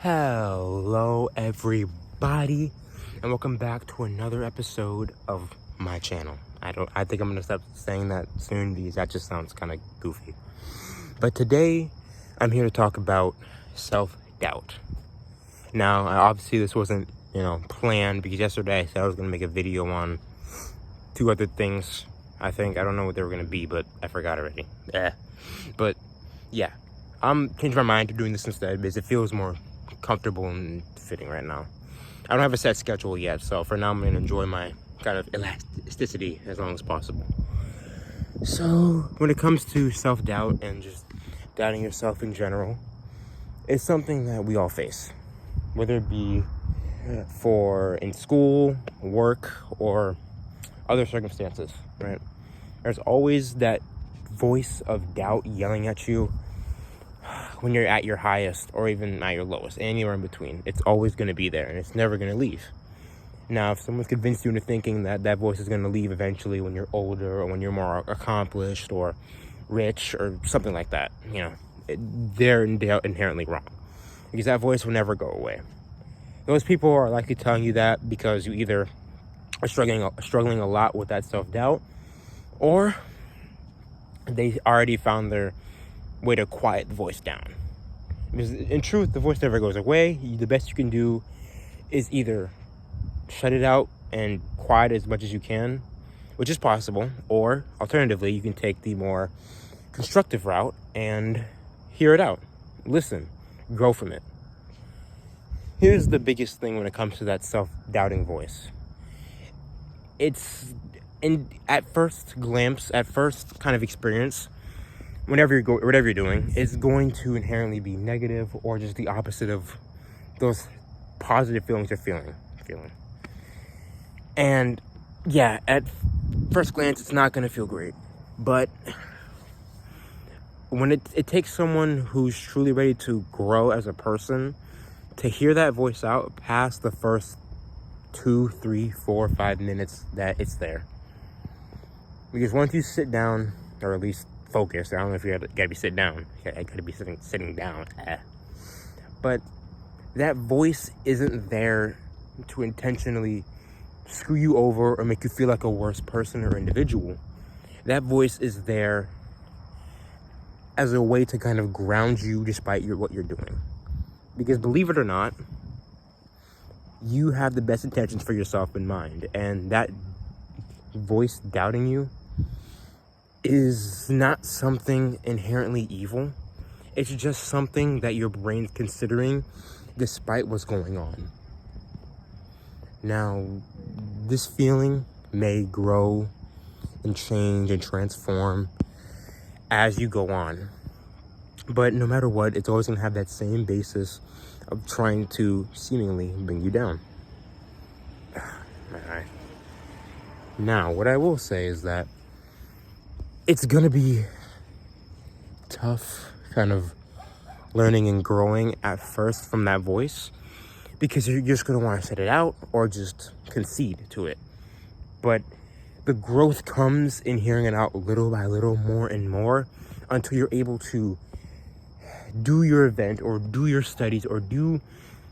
Hello everybody and welcome back to another episode of my channel. I think I'm gonna stop saying that soon because that just sounds kind of goofy. But today I'm here to talk about self-doubt. Now obviously this wasn't planned because yesterday I said I was gonna make a video on two other things. I don't know what they were gonna be, but I forgot already. But yeah, I'm changing my mind to doing this instead because it feels more comfortable and fitting right now. I don't have a set schedule yet, so for now I'm going to enjoy my kind of elasticity as long as possible. So when it comes to self-doubt and just doubting yourself in general, it's something that we all face, whether it be for in school, work, or other circumstances, right? There's always that voice of doubt yelling at you when you're at your highest or even at your lowest, anywhere in between. It's always going to be there and it's never going to leave. Now, if someone's convinced you into thinking that that voice is going to leave eventually when you're older or when you're more accomplished or rich or something like that, they're inherently wrong, because that voice will never go away. Those people are likely telling you that because you either are struggling a lot with that self-doubt, or they already found their way to quiet the voice down. Because in truth, the voice never goes away. The best you can do is either shut it out and quiet as much as you can, which is possible, or alternatively, you can take the more constructive route and hear it out, listen, grow from it. Here's the biggest thing when it comes to that self-doubting voice. It's at first kind of experience, whatever you're doing, is going to inherently be negative or just the opposite of those positive feelings you're feeling. And yeah, at first glance, it's not going to feel great. But when it takes someone who's truly ready to grow as a person to hear that voice out past the first 2, 3, 4, 5 minutes that it's there. Because once you sit down, or at least focus, I don't know if you gotta be sit down. I gotta be sitting down. But that voice isn't there to intentionally screw you over or make you feel like a worse person or individual. That voice is there as a way to kind of ground you despite what you're doing. Because believe it or not, you have the best intentions for yourself in mind, and that voice doubting you is not something inherently evil. It's just something that your brain's considering despite what's going on. Now, this feeling may grow and change and transform as you go on. But no matter what, it's always going to have that same basis of trying to seemingly bring you down. Now, what I will say is that it's going to be tough kind of learning and growing at first from that voice, because you're just going to want to set it out or just concede to it. But the growth comes in hearing it out little by little, more and more, until you're able to do your event or do your studies or do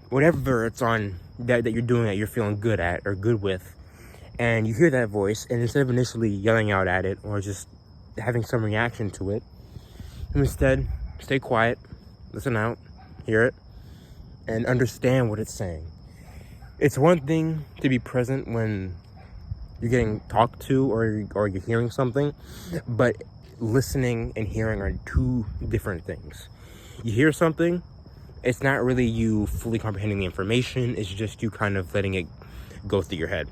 whatever it's on that you're doing that you're feeling good at or good with. And you hear that voice, and instead of initially yelling out at it or just having some reaction to it, instead stay quiet, listen out, hear it, and understand what it's saying. It's one thing to be present when you're getting talked to or you're hearing something, but listening and hearing are two different things. You hear something, it's not really you fully comprehending the information, it's just you kind of letting it go through your head.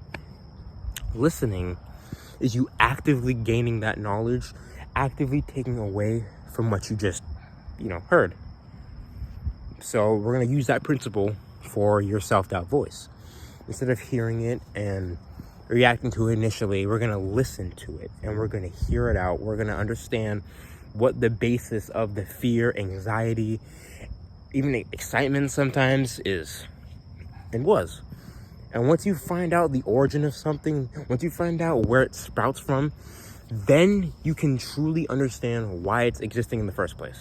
Listening is you actively gaining that knowledge, actively taking away from what you just, heard. So we're going to use that principle for your self-doubt voice. Instead of hearing it and reacting to it initially, we're going to listen to it and we're going to hear it out. We're going to understand what the basis of the fear, anxiety, even excitement sometimes is and was. And once you find out the origin of something, once you find out where it sprouts from, then you can truly understand why it's existing in the first place.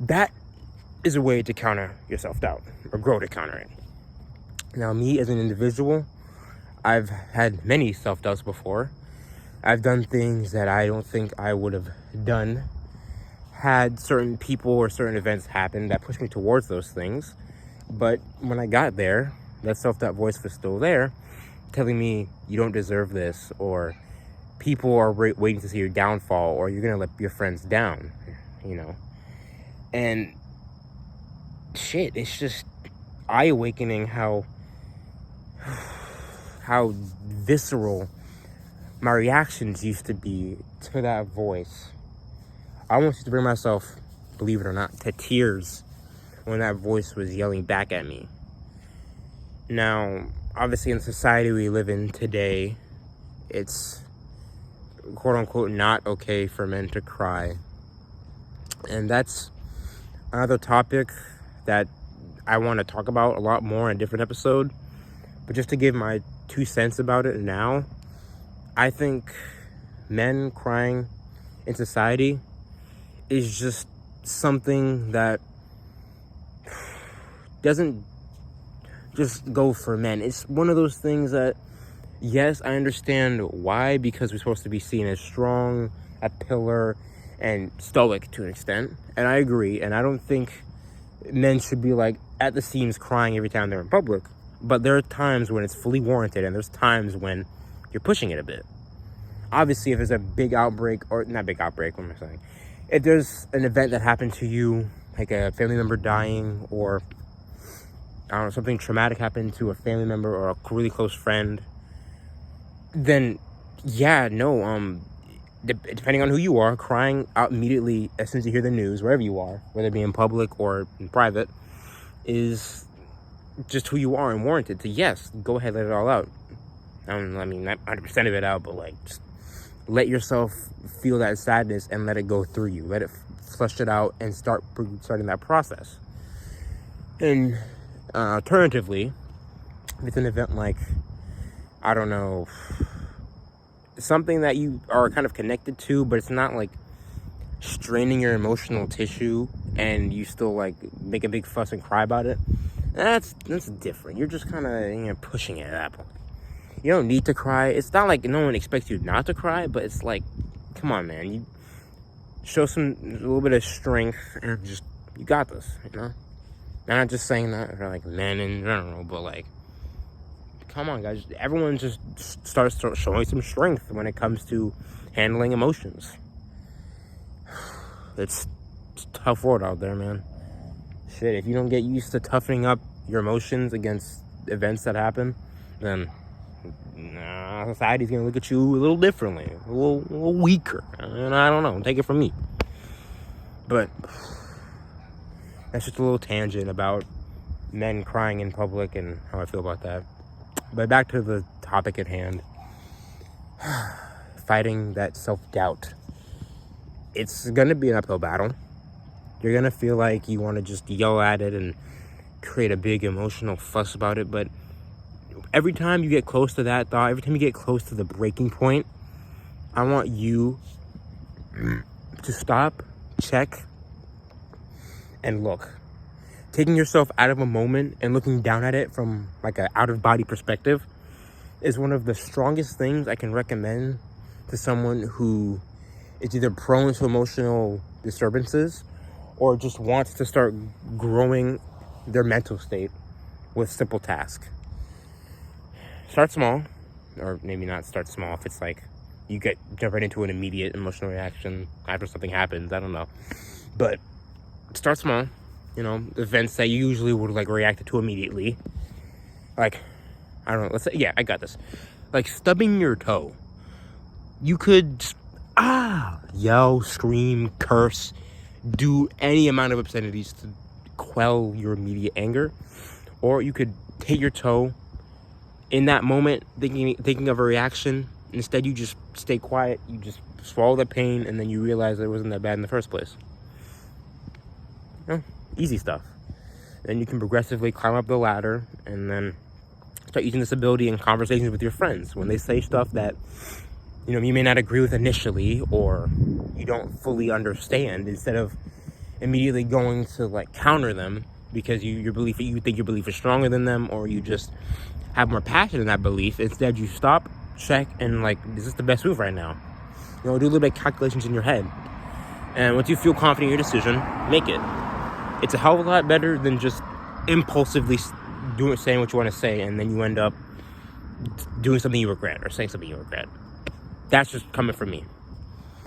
That is a way to counter your self-doubt or grow to counter it. Now, me as an individual, I've had many self-doubts before. I've done things that I don't think I would have done had certain people or certain events happen that pushed me towards those things. But when I got there, that self-doubt voice was still there, telling me you don't deserve this, or people are waiting to see your downfall, or you're gonna let your friends down, and shit, it's just eye-awakening how visceral my reactions used to be to that voice. I almost used to bring myself, believe it or not, to tears when that voice was yelling back at me. Now, obviously in the society we live in today, it's quote unquote not okay for men to cry. And that's another topic that I want to talk about a lot more in a different episode. But just to give my 2 cents about it now, I think men crying in society is just something that doesn't just go for men. It's one of those things that, yes, I understand why, because we're supposed to be seen as strong, a pillar, and stoic to an extent. And I agree. And I don't think men should be like at the seams crying every time they're in public. But there are times when it's fully warranted, and there's times when you're pushing it a bit. Obviously, if there's a big outbreak, or not big outbreak, what am I saying? If there's an event that happened to you, like a family member dying, or I don't know, something traumatic happened to a family member or a really close friend, then yeah, no, depending on who you are, crying out immediately as soon as you hear the news, wherever you are, whether it be in public or in private, is just who you are and warranted. So yes, go ahead, let it all out. I mean, not 100% of it out, but like, just let yourself feel that sadness and let it go through you. Let it flush it out and starting that process. And alternatively, with an event like, I don't know, something that you are kind of connected to, but it's not like straining your emotional tissue and you still like make a big fuss and cry about it, that's different. You're just kind of pushing it at that point. You don't need to cry. It's not like no one expects you not to cry, but it's like, come on, man. You show a little bit of strength and just, you got this, I'm not just saying that for like men in general, but like, come on, guys. Everyone just starts showing some strength when it comes to handling emotions. It's a tough world out there, man. Shit, if you don't get used to toughening up your emotions against events that happen, then society's gonna look at you a little differently, a little weaker. And I don't know, take it from me. But that's just a little tangent about men crying in public and how I feel about that. But back to the topic at hand. Fighting that self-doubt. It's gonna be an uphill battle. You're gonna feel like you want to just yell at it and create a big emotional fuss about it, but every time you get close to that thought, every time you get close to the breaking point, I want you to stop, check, and look. Taking yourself out of a moment and looking down at it from like an out-of-body perspective is one of the strongest things I can recommend to someone who is either prone to emotional disturbances or just wants to start growing their mental state with simple tasks. Start small, or maybe not start small if it's like you jump right into an immediate emotional reaction after something happens. I don't know. But start small. Events that you usually would like react to immediately. Like, I don't know, let's say, yeah, I got this. Like stubbing your toe. You could yell, scream, curse, do any amount of obscenities to quell your immediate anger. Or you could hit your toe in that moment, thinking of a reaction. Instead, you just stay quiet, you just swallow the pain, and then you realize it wasn't that bad in the first place. Easy stuff. Then you can progressively climb up the ladder and then start using this ability in conversations with your friends. When they say stuff that, you may not agree with initially or you don't fully understand, instead of immediately going to like counter them because you think your belief is stronger than them, or you just have more passion in that belief. Instead, you stop, check, and like, is this the best move right now? You know, do a little bit of calculations in your head. And once you feel confident in your decision, make it. It's a hell of a lot better than just impulsively saying what you want to say, and then you end up doing something you regret or saying something you regret. That's just coming from me.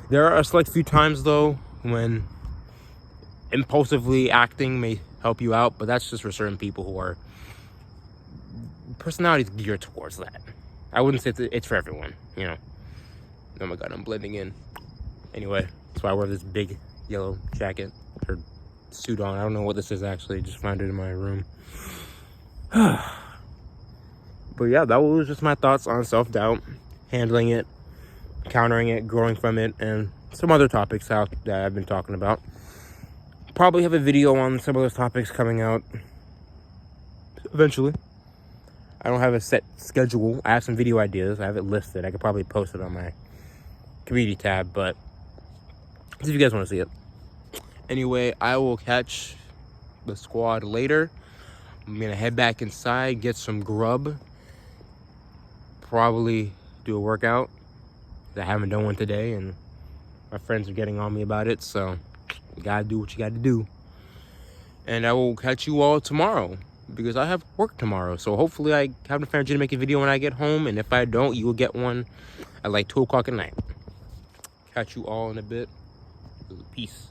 There are a select few times, though, when impulsively acting may help you out, but that's just for certain people who are personalities geared towards that. I wouldn't say it's for everyone, you know. Oh my god, I'm blending in. Anyway, that's why I wear this big yellow jacket or suit on. I don't know what this is actually. Just found it in my room. But yeah, that was just my thoughts on self-doubt, handling it, countering it, growing from it, and some other topics that I've been talking about. Probably have a video on some of those topics coming out eventually. I don't have a set schedule. I have some video ideas. I have it listed. I could probably post it on my community tab, but if you guys want to see it. Anyway, I will catch the squad later. I'm gonna head back inside, get some grub, probably do a workout. I haven't done one today, and my friends are getting on me about it, so you gotta do what you gotta do. And I will catch you all tomorrow, because I have work tomorrow. So hopefully I have enough energy to make a video when I get home, and if I don't, you will get one at like 2 o'clock at night. Catch you all in a bit. Peace.